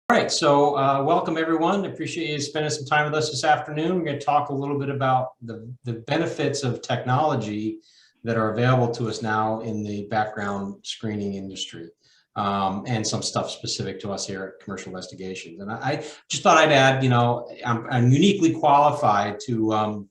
All right, so welcome everyone. Appreciate you spending some time with us this afternoon. We're going to talk a little bit about the benefits of technology that are available to us now in the background screening industry, and some stuff specific to us here at Commercial Investigations. And I just thought I'd add, I'm uniquely qualified to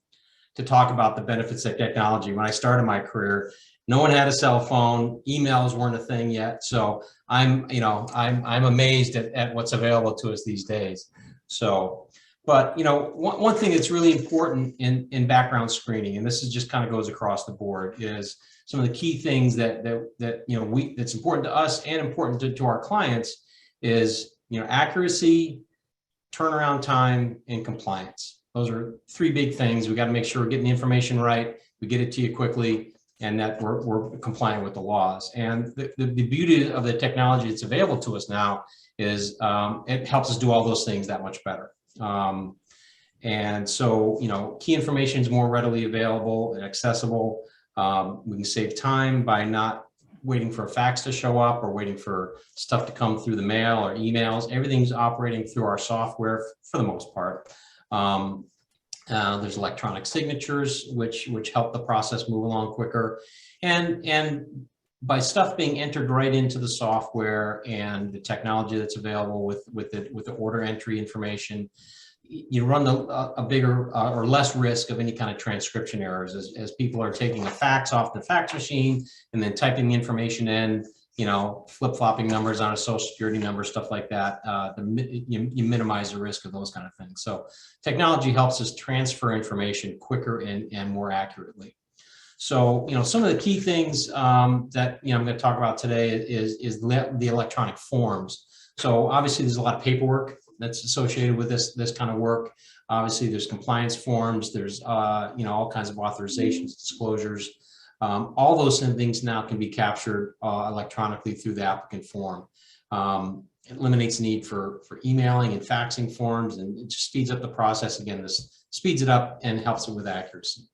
talk about the benefits of technology. When I started my career, no one had a cell phone, emails weren't a thing yet. So I'm amazed at what's available to us these days. So, but one thing that's really important in background screening, and this is just kind of goes across the board, is some of the key things that's important to us and important to our clients is accuracy, turnaround time, and compliance. Those are three big things. We got to make sure we're getting the information right, we get it to you quickly, and that we're compliant with the laws. And the beauty of the technology that's available to us now is it helps us do all those things that much better. And so, key information is more readily available and accessible. We can save time by not waiting for a fax to show up or waiting for stuff to come through the mail or emails. Everything's operating through our software for the most part. There's electronic signatures, which help the process move along quicker. And by stuff being entered right into the software and the technology that's available with the order entry information, you run a bigger or less risk of any kind of transcription errors as people are taking a fax off the fax machine and then typing the information in, flip-flopping numbers on a social security number, stuff like that. You minimize the risk of those kind of things. So technology helps us transfer information quicker and more accurately. So, some of the key things that I'm going to talk about today is the electronic forms. So obviously there's a lot of paperwork that's associated with this kind of work. Obviously there's compliance forms, there's all kinds of authorizations, disclosures. All those things now can be captured electronically through the applicant form. It eliminates the need for emailing and faxing forms, and it just speeds up the process. Again, this speeds it up and helps it with accuracy.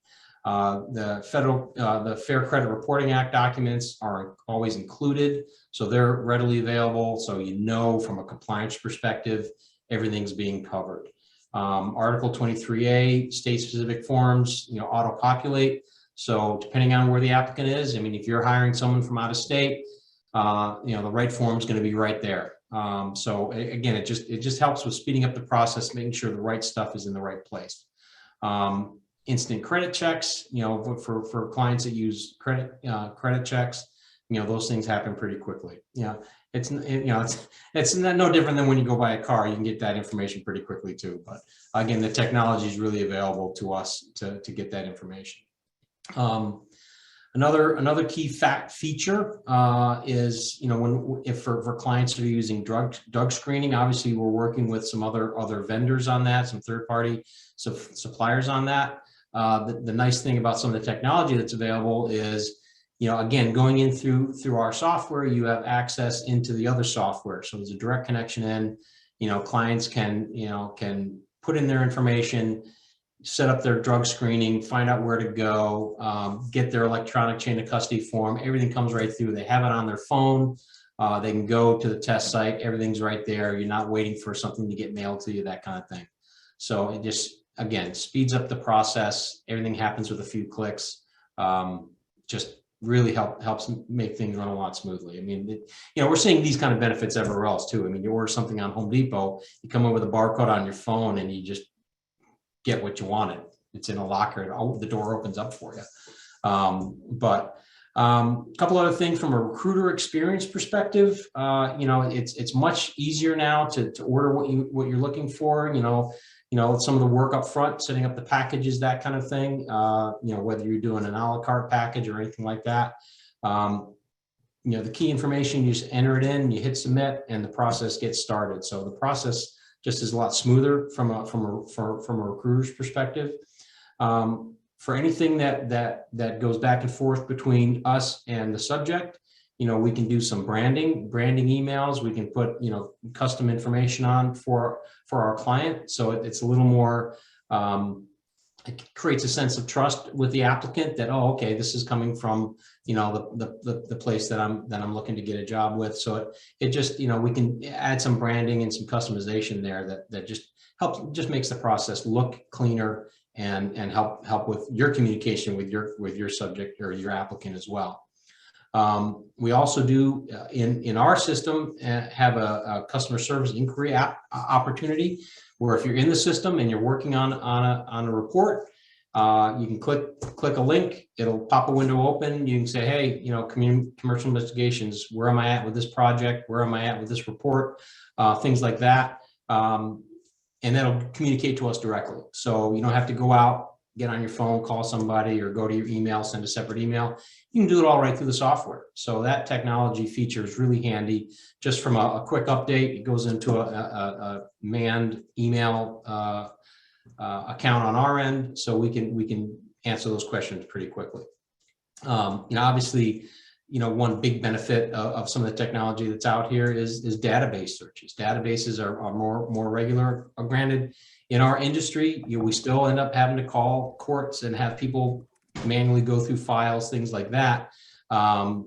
The Fair Credit Reporting Act documents are always included, so they're readily available. So from a compliance perspective, everything's being covered. Article 23A, state-specific forms, auto-populate. So depending on where the applicant is, if you're hiring someone from out of state, the right form is going to be right there. So again, it just helps with speeding up the process, making sure the right stuff is in the right place. Instant credit checks, for clients that use credit checks, those things happen pretty quickly. It's no different than when you go buy a car. You can get that information pretty quickly too. But again, the technology is really available to us to get that information. Another key feature is for clients that are using drug screening. Obviously, we're working with some other vendors on that, some third-party suppliers on that. The nice thing about some of the technology that's available is, again, going in through our software, you have access into the other software. So there's a direct connection in. Clients can put in their information, set up their drug screening, find out where to go, get their electronic chain of custody form. Everything comes right through. They have it on their phone. They can go to the test site. Everything's right there. You're not waiting for something to get mailed to you, that kind of thing. So it just, again, speeds up the process. Everything happens with a few clicks. Just really helps make things run a lot smoothly. We're seeing these kind of benefits everywhere else too. You order something on Home Depot, you come up with a barcode on your phone and you just get what you wanted. It's in a locker, the door opens up for you. But a couple other things from a recruiter experience perspective, it's much easier now to order what you're looking for. Some of the work up front, setting up the packages, that kind of thing. Whether you're doing an a la carte package or anything like that. The key information, you just enter it in, you hit submit, and the process gets started. So the process just is a lot smoother from a recruiter's perspective. For anything that goes back and forth between us and the subject, we can do some branding emails. We can put custom information on for our client, so it's a little more it creates a sense of trust with the applicant that, oh, okay, this is coming from, you know, the place that I'm looking to get a job with. So it just, you know, we can add some branding and some customization there that just helps, just makes the process look cleaner and help with your communication with your subject or your applicant as well. We also do in our system have a customer service inquiry opportunity, where if you're in the system and you're working on a report, you can click a link, it'll pop a window open. You can say, hey, you know, commercial investigations, where am I at with this project? Where am I at with this report? Things like that. And that'll communicate to us directly. So you don't have to go out, get on your phone, call somebody, or go to your email, send a separate email. You can do it all right through the software. So that technology feature is really handy. Just from a quick update, it goes into a manned email account on our end, so we can answer those questions pretty quickly. You know, obviously, you know, one big benefit of some of the technology that's out here is database searches. Databases are more regular. Granted, in our industry, you know, we still end up having to call courts and have people manually go through files, things like that. You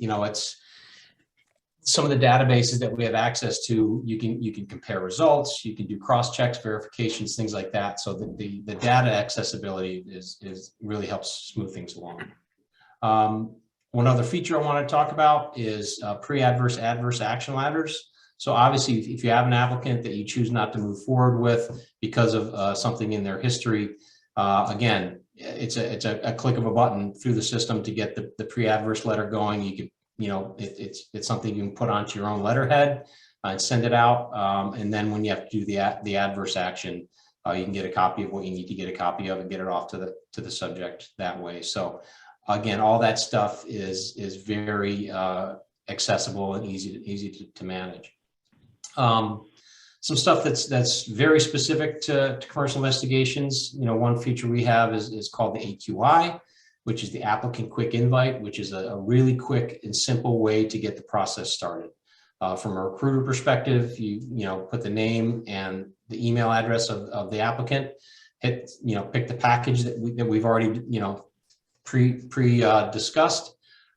know, it's some of the databases that we have access to. You can compare results, you can do cross checks, verifications, things like that. So the data accessibility is really helps smooth things along. One other feature I want to talk about is pre-adverse adverse action ladders. So obviously, if you have an applicant that you choose not to move forward with because of something in their history, again, it's a click of a button through the system to get the pre-adverse letter going. You could, you know, it's something you can put onto your own letterhead and send it out. And then when you have to do the adverse action, you can get a copy of what you need to get a copy of and get it off to the subject that way. So again, all that stuff is very accessible and easy to manage. Some stuff that's very specific to commercial investigations. You know, one feature we have is called the AQI, which is the applicant quick invite, which is a really quick and simple way to get the process started. From a recruiter perspective, you know, put the name and the email address of the applicant, hit, you know, pick the package that we've already, you know, discussed,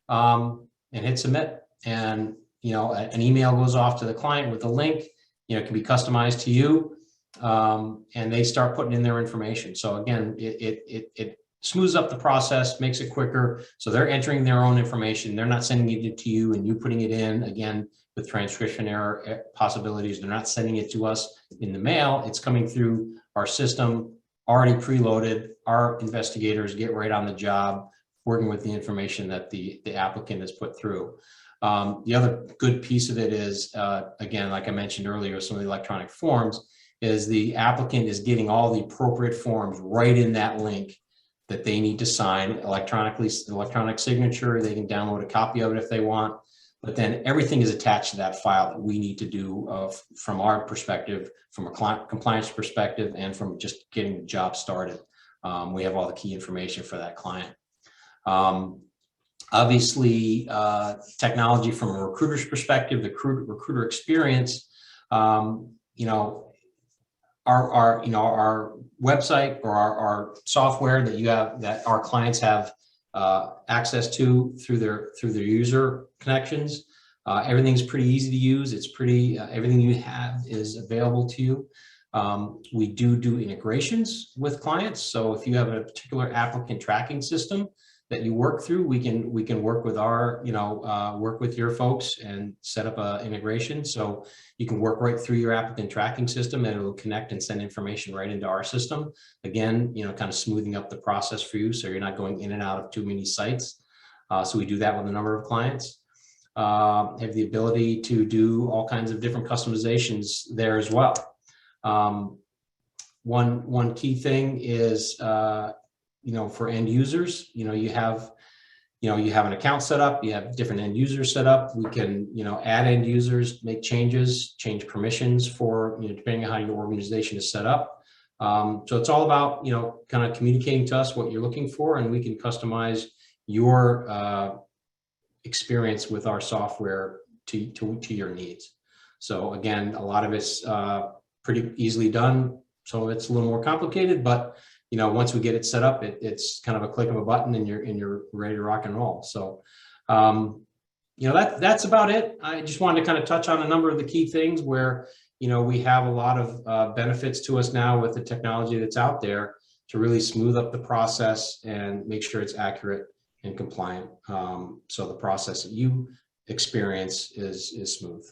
and hit submit. And, you know, an email goes off to the client with a link. You know, it can be customized to you, and they start putting in their information. So again, it smooths up the process, makes it quicker. So they're entering their own information. They're not sending it to you and you putting it in, again, with transcription error possibilities. They're not sending it to us in the mail. It's coming through our system, already preloaded. Our investigators get right on the job, working with the information that the applicant has put through. The other good piece of it is, again, like I mentioned earlier, some of the electronic forms, is the applicant is getting all the appropriate forms right in that link that they need to sign electronically, electronic signature. They can download a copy of it if they want, but then everything is attached to that file that we need to do from our perspective, from a client compliance perspective, and from just getting the job started. We have all the key information for that client. Obviously, technology from a recruiter's perspective, the recruiter experience, you know, our website or our software that our clients have access to through their user connections. Everything's pretty easy to use. It's pretty, everything you have is available to you. We do integrations with clients. So if you have a particular applicant tracking system that you work through, we can work with our, work with your folks and set up a integration. So you can work right through your applicant tracking system and it will connect and send information right into our system. Again, kind of smoothing up the process for you so you're not going in and out of too many sites. So we do that with a number of clients. Have the ability to do all kinds of different customizations there as well. One key thing is, for end users, you have an account set up, you have different end users set up. We can, add end users, make changes, change permissions for, depending on how your organization is set up. So it's all about, kind of communicating to us what you're looking for, and we can customize your experience with our software to your needs. So again, a lot of it's pretty easily done. Some of it's a little more complicated, but once we get it set up, it's kind of a click of a button and you're ready to rock and roll. So, that's about it. I just wanted to kind of touch on a number of the key things where, we have a lot of benefits to us now with the technology that's out there to really smooth up the process and make sure it's accurate and compliant. So the process that you experience is smooth.